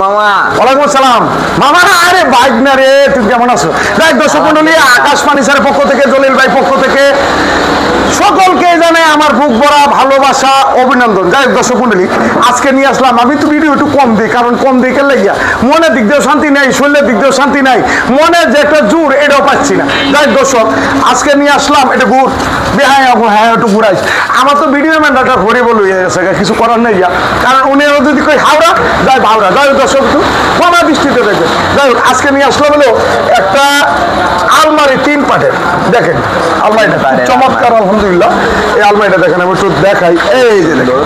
মামা ওয়ালাইকুম আসসালাম মামা। আরে বাইক না রে, তুমি কেমন আছো? দেখ দর্শক মন্ডলী, আকাশ ফার্নিচারের পক্ষ থেকে, জলিল ভাই পক্ষ থেকে সকলকে জানে আমার বুক ভরা ভালোবাসা, অভিনন্দন। যাই হোক দর্শক মন্ডলী, আজকে নিয়ে আসলাম, আমি তো ভিডিও একটু কম দিই, কারণ কম দিই কেন লাগিয়া মনের দিক দিয়েও শান্তি নাই, শরীরের দিক দিয়েও শান্তি নাই, মনের যে একটা জোর এটাও পাচ্ছি না। যাই হোক দর্শক, আজকে নিয়ে আসলাম এটা ঘুর হ্যাঁ একটু ঘুরাই। আমার তো ভিডিও ম্যানটা ঘুরে বলে গেছে, কিছু করার নেই, কারণ উনি যদি কই হাওড়া যাই হাওড়া। যাই হোক দর্শক, একটু কমা দৃষ্টিতে দেখবেন। যাই হোক, আজকে নিয়ে আসলাম হলো একটা আলমারি 3 পাটের। দেখেন আলমারিটা চমৎকার, আলহামদুলিল্লাহ। এই আলমারিটা দেখেন, আমি একটু দেখাই। এই যে দেখেন,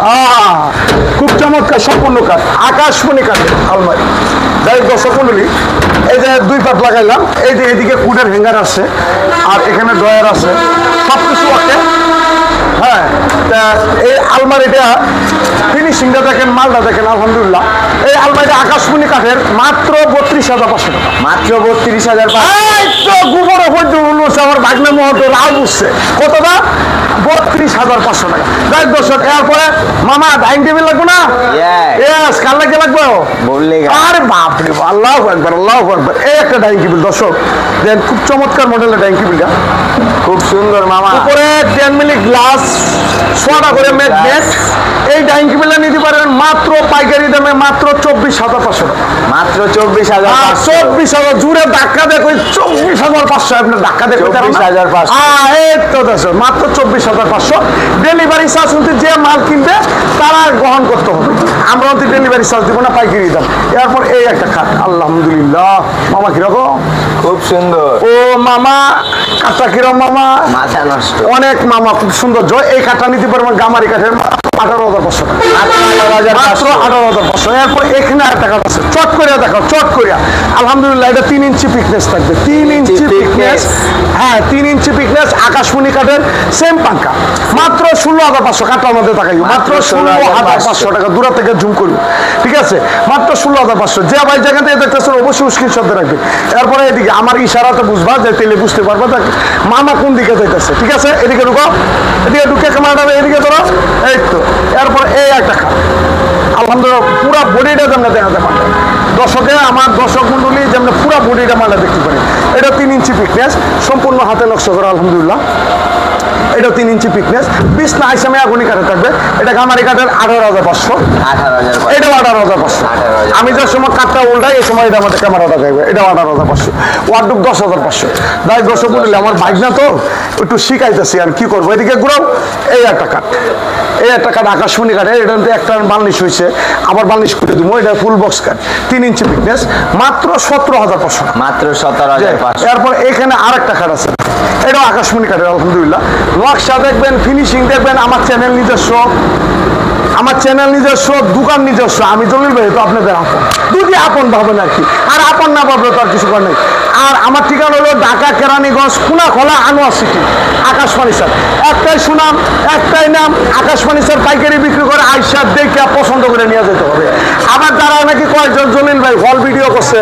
খুব চমৎকার, সম্পূর্ণ কাঠ, আকাশমণি কাঠের আলমারি। যাই হোক দর্শক মন্ডলী, এই যে 2 পাট লাগাইলাম। এই যে এদিকে কুডের হ্যাঙ্গার আছে, আর এখানে ড্রয়ার আছে, সব কিছু আছে। হ্যাঁ, তা এই আলমারিটা ফিনিশিংটা দেখেন, মালটা দেখেন, আলহামদুলিল্লাহ। এই আলমারিটা আকাশমণি কাঠের, মাত্র 32,500 টাকা। মাত্র 32,500। গোবর বলছে আমার ভাগ্নে মহন্ত রাও বুঝছে কতটা, 32,500 টাকা। যাই দর্শক, এরপরে মামা ডাইনিং টেবিল লাগবে না? কার লাগে লাগবে বললে? আরে বাপরে, আল্লাহু আকবার, আল্লাহু আকবার। এই একটা ডাইনিং টেবিল দর্শক, দেন খুব চমৎকার মডেলের ডাইনিং টেবিলটা, খুব সুন্দর মামা। উপরে 10 মিলি গ্লাস, 6টা করে ম্যাগনেট। এই ডাইনিং টেবিলটা নিতে পারেন মাত্র পাইকারি দামে, মাত্র 24,500 টাকা। মাত্র 24,500। 24,000 জুড়ে ধাক্কা দেখো, 24,500। আপনার ধাক্কা দেখো 24,500। এই তো দেখো, মাত্র 24,500। ডেলিভারি চার্জ কিন্তু যে মাল কিনবে তারা গ্রহণ করতে হবে, আমরা কিন্তু ডেলিভারি চার্জ দিব না, পাইকারি দাম। এরপর এই একটা খাট, আলহামদুলিল্লাহ। মামা কিরকম? খুব সুন্দর। ও মামা, কাঠটা কিরকম মামা? মাথা নষ্ট। অনেক মামা, খুব সুন্দর। এই কাঠটা নিতে পারবেন গামারি কাঠের, 18,500 টাকা। মাত্র 18,500। এরপর এখানে একটা কাঠ আছে, চট করিয়া দেখো, চট করিয়া। আলহামদুলিল্লাহ, এটা 3 ইঞ্চি পিকনেস থাকবে, 3 ইঞ্চি পিকনেস। হ্যাঁ, 3 ইঞ্চি পিকনেস, আকাশমণি কাঠের, সেম পাঙ্কা। মাত্র 16,500। কাঠটার মধ্যে তাকাই, মাত্র 16,500 টাকা। দূর থেকে জুম করুন, ঠিক আছে? মাত্র 16,500। যে ভাই যেখান থেকে দেখতেছেন অবশ্যই স্ক্রিনশট রাখবেন। এরপরে এদিকে আমার ইশারাতে বুঝবা, যে তেলে বুঝতে পারবা মামা কোন দিকে যাইতেছে, ঠিক আছে? এদিকে ঢুকো, এদিকে ঢুকে ক্যামেরাটা এদিকে ধরো, এই তো। এরপর এই একটা খাট, আলহামদুলিল্লাহ, পুরা বডিটা যেমন দেখা যায় মালটা। দর্শকে, আমার দর্শক মন্ডলী যেমন পুরা বডিটা মালটা দেখতে পারে। এটা 3 ইঞ্চি পিকনেস, সম্পূর্ণ হাতে নকশা করা, আলহামদুলিল্লাহ। এটা 3 ইঞ্চি পিকনেস, বিছনা আইসামে আগুনি কাঠে থাকবে। এটা গামারি কাঠের, 18,500। এটাও 18,500। আমি যে সময় কাঠটা উল্টাই, এই সময় এটা আমাদের ক্যামেরাটা থাকবে, এটাও 18,500। ওয়ার্ডরোব 10,500। তাই দর্শক মন্ডলী, আমার বাইক না তো, একটু শিখাইতেছি আর কি করবো। এদিকে ঘুরাও, এই একটা কাঠ, এই একটা কাঠ আকাশমণি কাঠের। এটা একটা বার্নিশ হয়েছে, আবার বার্নিশ করে দিব। এটা ফুল বক্স কাঠ, 3 ইঞ্চি পিকনেস, মাত্র 17,500। মাত্র 17,500। এরপর এখানে আরেকটা কাঠ আছে, এটাও আকাশমণি কাঠের, আলহামদুলিল্লাহ। নকশা দেখবেন, ফিনিশিং দেখবেন। আমার চ্যানেল নিজস্ব, আমার চ্যানেল নিজস্ব, দোকান নিজস্ব। আমি জলিল ভাই তো আপনাদের আপন, দুটি আপন ভাবেন আর কি, আর আপন না ভাবলে তো আর কিছু করার নেই। আর আমার ঠিকানা হলো ঢাকা কেরানীগঞ্জ, কুনাখলা, আনোয়ার সিটি, আকাশ ফার্নিচার। একটাই সুনাম, একটাই নাম, আকাশ ফার্নিচার। পাইকারি বিক্রি করে, আইসা দেখে পছন্দ করে নিয়ে যেতে হবে। আবার তারা নাকি কয়েকজন জলিল ভাই হল ভিডিও করছে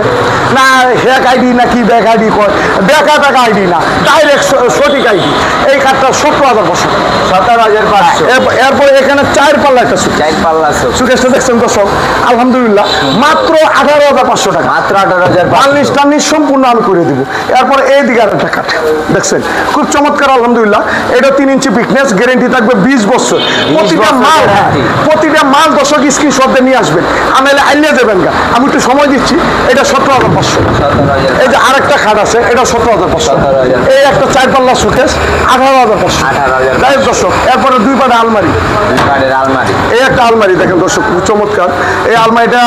না, হ্যাক আইডি নাকি ব্যাক আইডি কয়, দেখা টাকা আইডি না, ডাইরেক্ট সঠিক আইডি। এই কার্ডটা 17,500। 17,500। এরপর এখানে 4 পাল্লা একটা 4 পাল্লা সুকেশটা দেখছেন দর্শক, আলহামদুলিল্লাহ, মাত্র 18,500 টাকা। মাত্র 18,500। বার্নিশ টার্নিশ সম্পূর্ণ আমি করে দিব। এরপর এই দিকে একটা কাঠ দেখছেন, খুব চমৎকার, আলহামদুলিল্লাহ। এটা 3 ইঞ্চি পিকনেস, গ্যারেন্টি থাকবে 20 বছর। প্রতিটা মাল, প্রতিটা মাল দর্শক স্ক্রিনশট দিয়ে নিয়ে আসবেন, আমি আইলিয়ে দেবেন গা। আমি একটু সময় দিচ্ছি। এটা 17,500। এই যে আরেকটা খাট আছে, এটা 17,500। এই একটা 4 পাল্লা সুকেশ, 18,500। যাই দর্শক, এরপরে 2 পাটা আলমারি, এই একটা আলমারি দেখেন দর্শক, খুব চমৎকার। এই আলমারিটা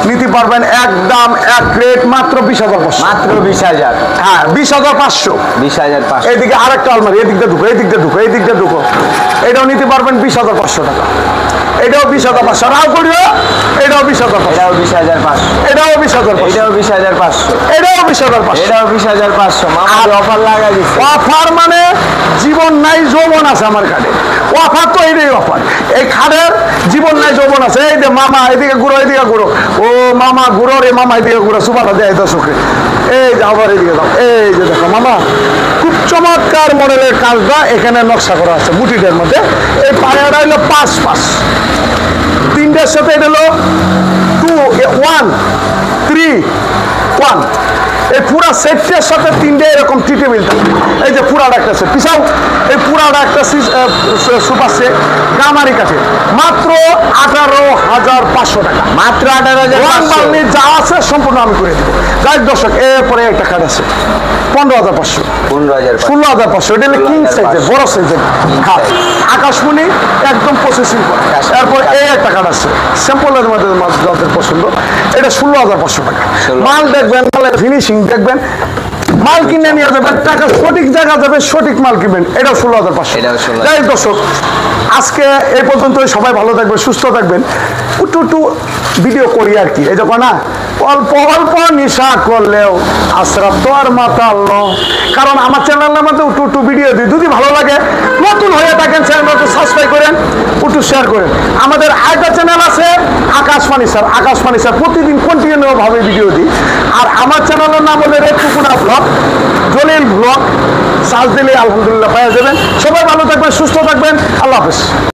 নিতে পারবেন একদম এক রেট, মাত্র 20,500। মাত্র 20,000। হ্যাঁ, 20,500। 20,500। এইদিকে আরেকটা আলমারি, এদিকটা ঢুকো, এদিকটা ঢুকো, এদিকটা ঢুকো। এটাও নিতে পারবেন 20,500 টাকা। এটাও 20,500। রাও করিও, এটাও 20,500। এটাও 20,500। এটাও 20,500। এটাও 20,500। এটাও 20,500। এটাও 20,500। মামা অফার লাগাই দিচ্ছে। অফার মানে জীবন নাই যৌবন আছে আমার কাছে। অফার তো এইটাই অফার। এই খাটের জীবন নাই যৌবন আছে। এই যে মামা এদিকে ঘুরো, এদিকে ঘুরো, ও মামা ঘুরো রে, মামা এদিকে ঘুরো, সুপারটা দেয় দর্শকে। এই যে আবার এদিকে যাও, এই যে দেখো মামা, খুব চমৎকার মডেলের কাজটা এখানে নকশা করা আছে বুটিটার মধ্যে। এই পায়াটা হলো 5 3টার সাথে এটা হলো 2 1 3 1 এই পুরা সেটটার সাথে 3টে এরকম টি টেবিল থাকবে। এই যে পুরাটা একটা সেট পিছাও, এই পুরাটা একটা সুপার সেট গামারি কাঠে মাত্র 18,500 টাকা। মাত্র 18,500 যা আছে সম্পূর্ণ আমি করে দিব। যাই দর্শক, এরপরে একটা কাঠ আছে 15,500 15,500 16,500। এটা হলো কিং সাইজের, বড় সাইজের খাট, আকাশমণি একদম প্রসেসিং করা। এরপর এই একটা কাঠ আছে স্যাম্পলের মধ্যে যাদের পছন্দ, এটা 16,500 টাকা। মাল দেখবেন, মালের ফিনিশিং দেখবেন, মাল কিনে নিয়ে যাবেন, টাকা সঠিক জায়গা যাবে, সঠিক মাল কিনবেন। এটাও 16,500। এটাও 16,500। যাই দর্শক, আজকে এই পর্যন্তই। সবাই ভালো থাকবেন, সুস্থ থাকবেন। একটু ভিডিও করি আর কি, এই যখন না অল্প অল্প নেশা করলেও আশরাফ তো আর মাতাল নয়। কারণ আমার চ্যানেলের মধ্যে একটু ভিডিও দিই, যদি ভালো লাগে, নতুন হয়ে থাকেন চ্যানেলটা সাবস্ক্রাইব করেন, একটু শেয়ার করেন। আমাদের আরেকটা চ্যানেল আছে আকাশ ফার্নিচার, প্রতিদিন কন্টিনিউ ভাবে ভিডিও দিই। আর আমার চ্যানেলের নাম হলো রেটুকুনা ব্লগ, জলিল ব্লগ, সার্চ দিলে আলহামদুলিল্লাহ পাওয়া যাবেন। সবাই ভালো থাকবেন, সুস্থ থাকবেন, আল্লাহ হাফেজ।